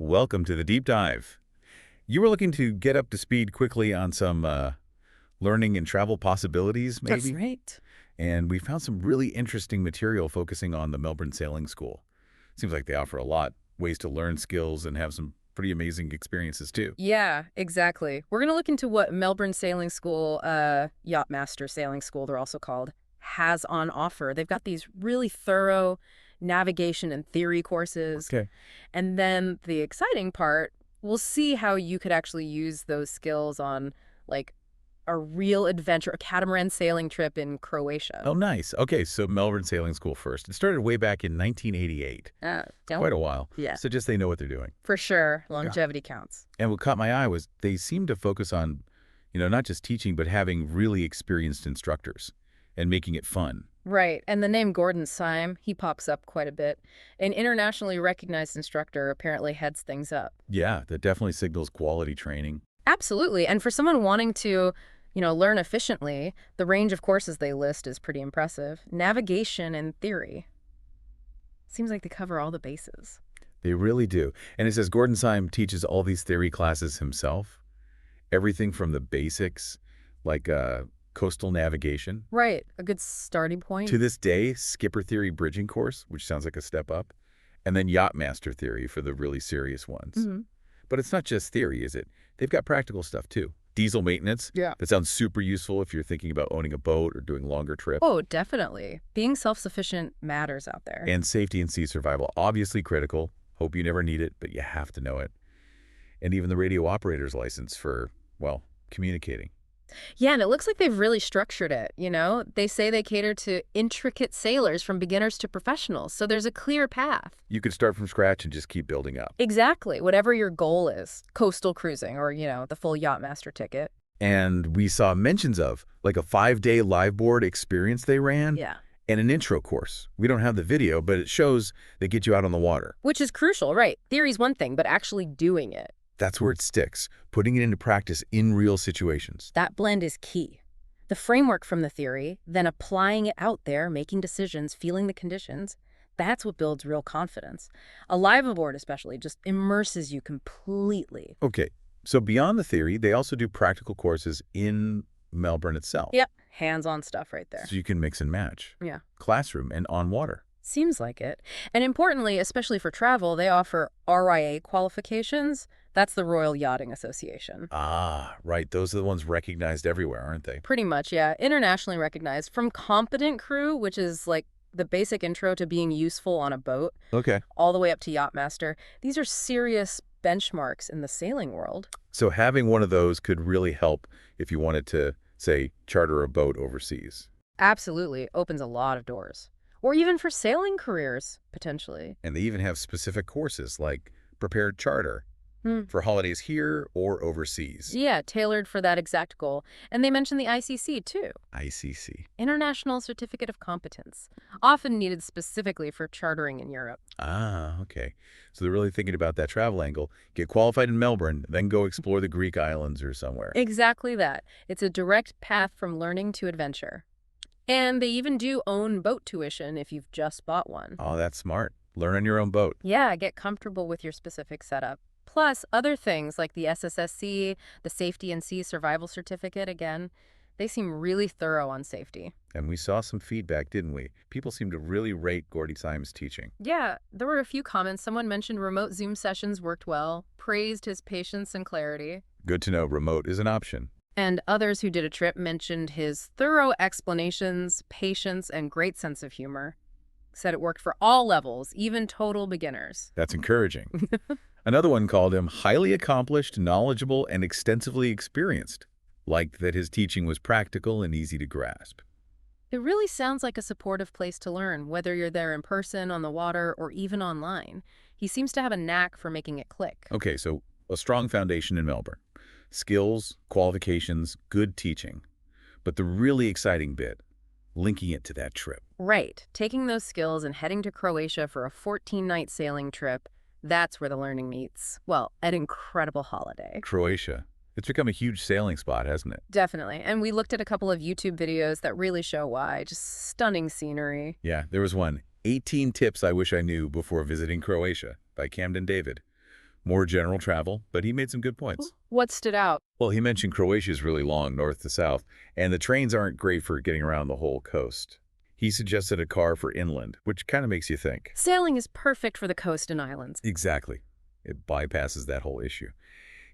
welcome to the deep dive. You were looking to get up to speed quickly on some learning and travel possibilities, maybe? That's right. And we found some really interesting material focusing on the Melbourne Sailing School. Seems like they offer a lot, ways to learn skills and have some pretty amazing experiences too. Yeah, exactly. We're going to look into what Melbourne Sailing School, Yachtmaster Sailing School, they're also called, has on offer. They've got these really thorough navigation and theory courses. Okay. And then the exciting part, we'll see how you could actually use those skills on, like, a real adventure, a catamaran sailing trip in Croatia. Oh, nice. Okay, so Melbourne Sailing School first. It started way back in 1988. Quite a while. Yeah. So just they know what they're doing. For sure. Longevity counts. And what caught my eye was they seemed to focus on, not just teaching, but having really experienced instructors and making it fun. Right. And the name Gordon Syme, he pops up quite a bit. An internationally recognized instructor apparently heads things up. Yeah, that definitely signals quality training. Absolutely. And for someone wanting to, learn efficiently, the range of courses they list is pretty impressive. Navigation and theory. Seems like they cover all the bases. They really do. And it says Gordon Syme teaches all these theory classes himself. Everything from the basics, like coastal navigation. Right. A good starting point. To this day, skipper theory bridging course, which sounds like a step up. And then Yachtmaster theory for the really serious ones. Mm-hmm. But it's not just theory, is it? They've got practical stuff too. Diesel maintenance. Yeah. That sounds super useful if you're thinking about owning a boat or doing longer trips. Oh, definitely. Being self-sufficient matters out there. And safety and sea survival, obviously critical. Hope you never need it, but you have to know it. And even the radio operator's license for, communicating. Yeah, and it looks like they've really structured it, They say they cater to intricate sailors from beginners to professionals, so there's a clear path. You could start from scratch and just keep building up. Exactly. Whatever your goal is, coastal cruising or, the full Yachtmaster ticket. And we saw mentions of, like a 5-day live board experience they ran. Yeah. And an intro course. We don't have the video, but it shows they get you out on the water. Which is crucial, right? Theory's one thing, but actually doing it. That's where it sticks, putting it into practice in real situations. That blend is key. The framework from the theory, then applying it out there, making decisions, feeling the conditions, that's what builds real confidence. A live aboard especially just immerses you completely. Okay, so beyond the theory, they also do practical courses in Melbourne itself. Yep, hands-on stuff right there. So you can mix and match. Yeah. Classroom and on water. Seems like it. And importantly, especially for travel, they offer RIA qualifications. That's the Royal Yachting Association. Ah, right. Those are the ones recognized everywhere, aren't they? Pretty much, yeah. Internationally recognized. From competent crew, which is like the basic intro to being useful on a boat, Okay. all the way up to Yachtmaster. These are serious benchmarks in the sailing world. So having one of those could really help if you wanted to, say, charter a boat overseas. Absolutely. Opens a lot of doors. Or even for sailing careers, potentially. And they even have specific courses like prepared charter for holidays here or overseas. Yeah, tailored for that exact goal. And they mention the ICC, too. ICC. International Certificate of Competence, often needed specifically for chartering in Europe. Ah, okay. So they're really thinking about that travel angle. Get qualified in Melbourne, then go explore the Greek islands or somewhere. Exactly that. It's a direct path from learning to adventure. And they even do own boat tuition if you've just bought one. Oh, that's smart. Learn on your own boat. Yeah, get comfortable with your specific setup. Plus, other things like the SSSC, the Safety and Sea Survival Certificate, again, they seem really thorough on safety. And we saw some feedback, didn't we? People seem to really rate Gordon Syme's teaching. Yeah, there were a few comments. Someone mentioned remote Zoom sessions worked well, praised his patience and clarity. Good to know remote is an option. And others who did a trip mentioned his thorough explanations, patience, and great sense of humor. Said it worked for all levels, even total beginners. That's encouraging. Another one called him highly accomplished, knowledgeable, and extensively experienced. Liked that his teaching was practical and easy to grasp. It really sounds like a supportive place to learn, whether you're there in person, on the water, or even online. He seems to have a knack for making it click. Okay, so a strong foundation in Melbourne. Skills, qualifications, good teaching. But the really exciting bit, linking it to that trip. Right. Taking those skills and heading to Croatia for a 14-night sailing trip, that's where the learning meets. Well, an incredible holiday. Croatia. It's become a huge sailing spot, hasn't it? Definitely. And we looked at a couple of YouTube videos that really show why. Just stunning scenery. Yeah, there was one, 18 Tips I Wish I Knew Before Visiting Croatia by Camden David. More general travel, but he made some good points. What stood out? Well, he mentioned Croatia is really long north to south, and the trains aren't great for getting around the whole coast. He suggested a car for inland, which kind of makes you think. Sailing is perfect for the coast and islands. Exactly. It bypasses that whole issue.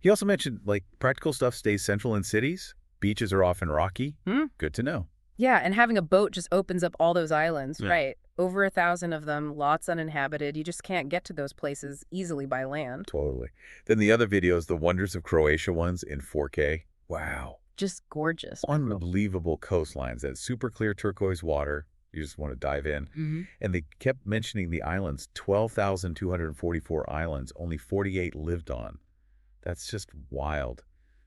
He also mentioned, like, practical stuff stays central in cities. Beaches are often rocky. Good to know. Yeah, and having a boat just opens up all those islands, Yeah. right? Over 1,000 of them, lots uninhabited. You just can't get to those places easily by land. Totally. Then the other videos, the Wonders of Croatia ones in 4K. Wow. Just gorgeous. Unbelievable coastlines, that super clear turquoise water. You just want to dive in. And they kept mentioning the islands, 12,244 islands, only 48 lived on. That's just wild.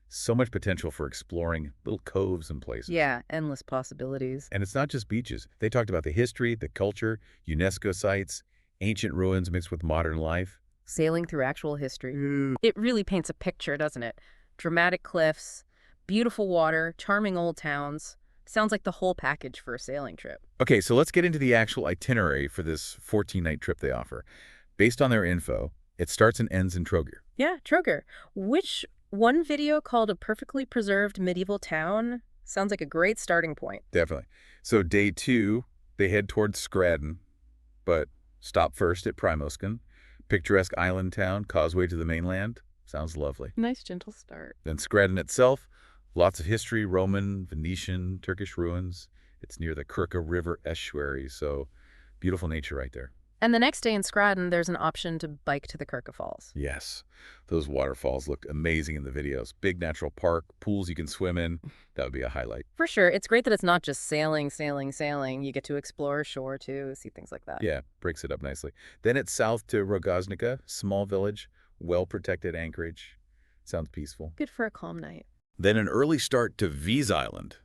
So much potential for exploring little coves and places. Yeah, endless possibilities. And it's not just beaches. They talked about the history, the culture, UNESCO sites, ancient ruins mixed with modern life. Sailing through actual history. It really paints a picture, doesn't it? Dramatic cliffs, beautiful water, charming old towns. Sounds like the whole package for a sailing trip. Okay, so let's get into the actual itinerary for this 14-night trip they offer. Based on their info, it starts and ends in Troger. Yeah, Troger. Which one video called A Perfectly Preserved Medieval Town sounds like a great starting point. Definitely. So day 2, they head towards Scradden, but stop first at Primoscan. Picturesque island town, causeway to the mainland. Sounds lovely. Nice, gentle start. Then Scradden itself, lots of history, Roman, Venetian, Turkish ruins. It's near the Kirka River estuary, so beautiful nature right there. And the next day in Scradden, there's an option to bike to the Kirka Falls. Yes, those waterfalls looked amazing in the videos. Big natural park, pools you can swim in. That would be a highlight. For sure. It's great that it's not just sailing, sailing, sailing. You get to explore shore, too, see things like that. Yeah, breaks it up nicely. Then it's south to Rogoznica, small village, well-protected anchorage. Sounds peaceful. Good for a calm night. Then an early start to V's Island.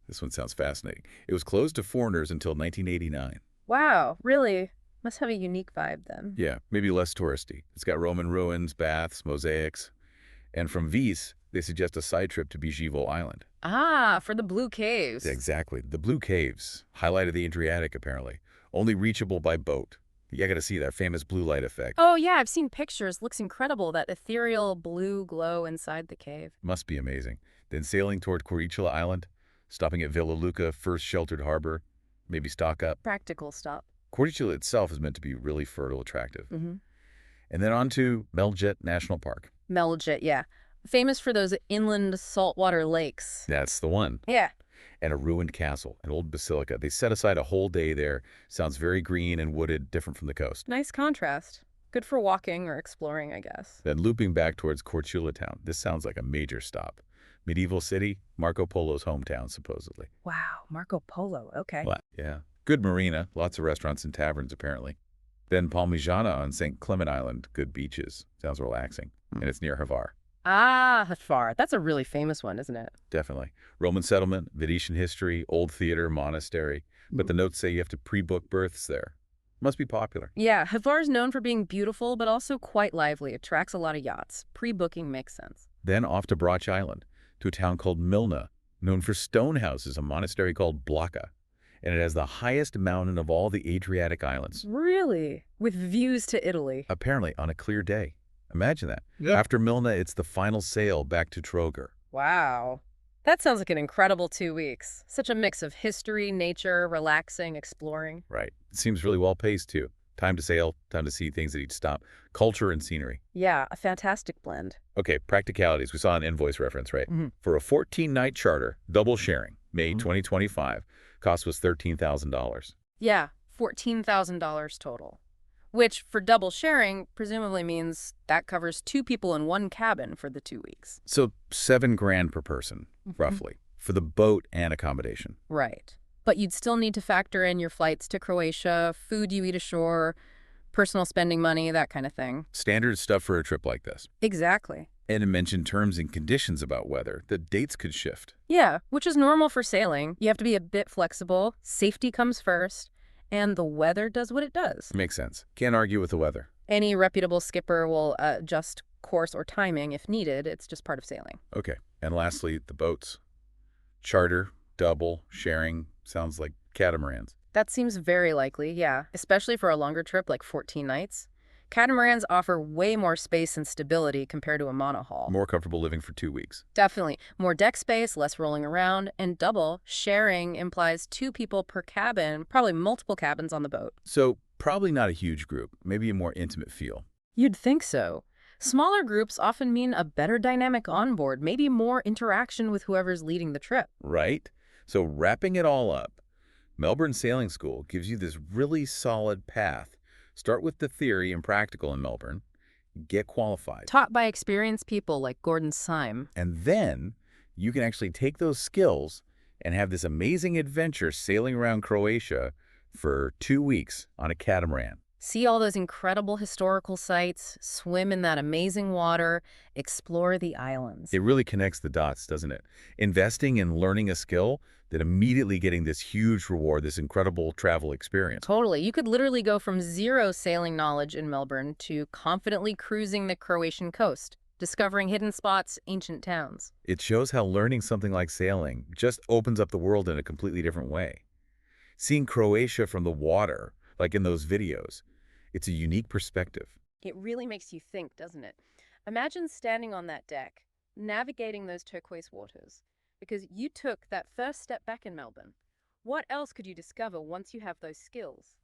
This one sounds fascinating. It was closed to foreigners until 1989. Wow, really? Must have a unique vibe then. Yeah, maybe less touristy. It's got Roman ruins, baths, mosaics. And from Vis, they suggest a side trip to Bijevo Island. Ah, for the Blue Caves. Exactly. The Blue Caves, highlight of the Adriatic, apparently. Only reachable by boat. You got to see that famous blue light effect. Oh, yeah, I've seen pictures. Looks incredible, that ethereal blue glow inside the cave. Must be amazing. Then sailing toward Korčula Island, stopping at Villa Luca, first sheltered harbor, maybe stock up. Practical stop. Korčula itself is meant to be really fertile, attractive. Mm-hmm. And then on to Meljet National Park. Meljet, yeah. Famous for those inland saltwater lakes. That's the one. Yeah. And a ruined castle, an old basilica. They set aside a whole day there. Sounds very green and wooded, different from the coast. Nice contrast. Good for walking or exploring, I guess. Then looping back towards Korčula town. This sounds like a major stop. Medieval city, Marco Polo's hometown, supposedly. Wow, Marco Polo, okay. What? Yeah. Good marina, lots of restaurants and taverns, apparently. Then Palmijana on St. Clement Island, good beaches. Sounds relaxing. And it's near Hvar. Ah, Hvar. That's a really famous one, isn't it? Definitely. Roman settlement, Venetian history, old theater, monastery. But the notes say you have to pre-book berths there. Must be popular. Yeah, Hvar is known for being beautiful, but also quite lively. Attracts a lot of yachts. Pre-booking makes sense. Then off to Brach Island, to a town called Milna, known for stone houses, a monastery called Blaka. And it has the highest mountain of all the Adriatic islands. Really? With views to Italy. Apparently on a clear day. Imagine that. Yeah. After Milna, it's the final sail back to Troger. Wow. That sounds like an incredible 2 weeks. Such a mix of history, nature, relaxing, exploring. Right. It seems really well paced, too. Time to sail, time to see things at each stop. Culture and scenery. Yeah, a fantastic blend. Okay, practicalities. We saw an invoice reference, right? For a 14-night charter, double sharing, May 2025, cost was $13,000. Yeah, $14,000 total. Which, for double sharing, presumably means that covers 2 people in one cabin for the 2 weeks. So $7,000 per person, roughly, for the boat and accommodation. Right. But you'd still need to factor in your flights to Croatia, food you eat ashore, personal spending money, that kind of thing. Standard stuff for a trip like this. Exactly. And it mentioned terms and conditions about weather. The dates could shift. Yeah, which is normal for sailing. You have to be a bit flexible. Safety comes first. And the weather does what it does. Makes sense. Can't argue with the weather. Any reputable skipper will adjust course or timing if needed. It's just part of sailing. Okay. And lastly, the boats. Charter, double, sharing, sounds like catamarans. That seems very likely, yeah. Especially for a longer trip like 14 nights. Catamarans offer way more space and stability compared to a monohull. More comfortable living for 2 weeks. Definitely. More deck space, less rolling around, and double sharing implies 2 people per cabin, probably multiple cabins on the boat. So probably not a huge group, maybe a more intimate feel. You'd think so. Smaller groups often mean a better dynamic on board, maybe more interaction with whoever's leading the trip. Right? So wrapping it all up, Melbourne Sailing School gives you this really solid path. Start with the theory and practical in Melbourne, get qualified, Taught by experienced people like Gordon Syme. and then you can actually take those skills and have this amazing adventure sailing around Croatia for 2 weeks on a catamaran. See all those incredible historical sites, swim in that amazing water, explore the islands. It really connects the dots, doesn't it? Investing in learning a skill, then immediately getting this huge reward, this incredible travel experience. Totally. You could literally go from zero sailing knowledge in Melbourne to confidently cruising the Croatian coast, discovering hidden spots, ancient towns. It shows how learning something like sailing just opens up the world in a completely different way. Seeing Croatia from the water, like in those videos, it's a unique perspective. It really makes you think, doesn't it? Imagine standing on that deck, navigating those turquoise waters, because you took that first step back in Melbourne. What else could you discover once you have those skills?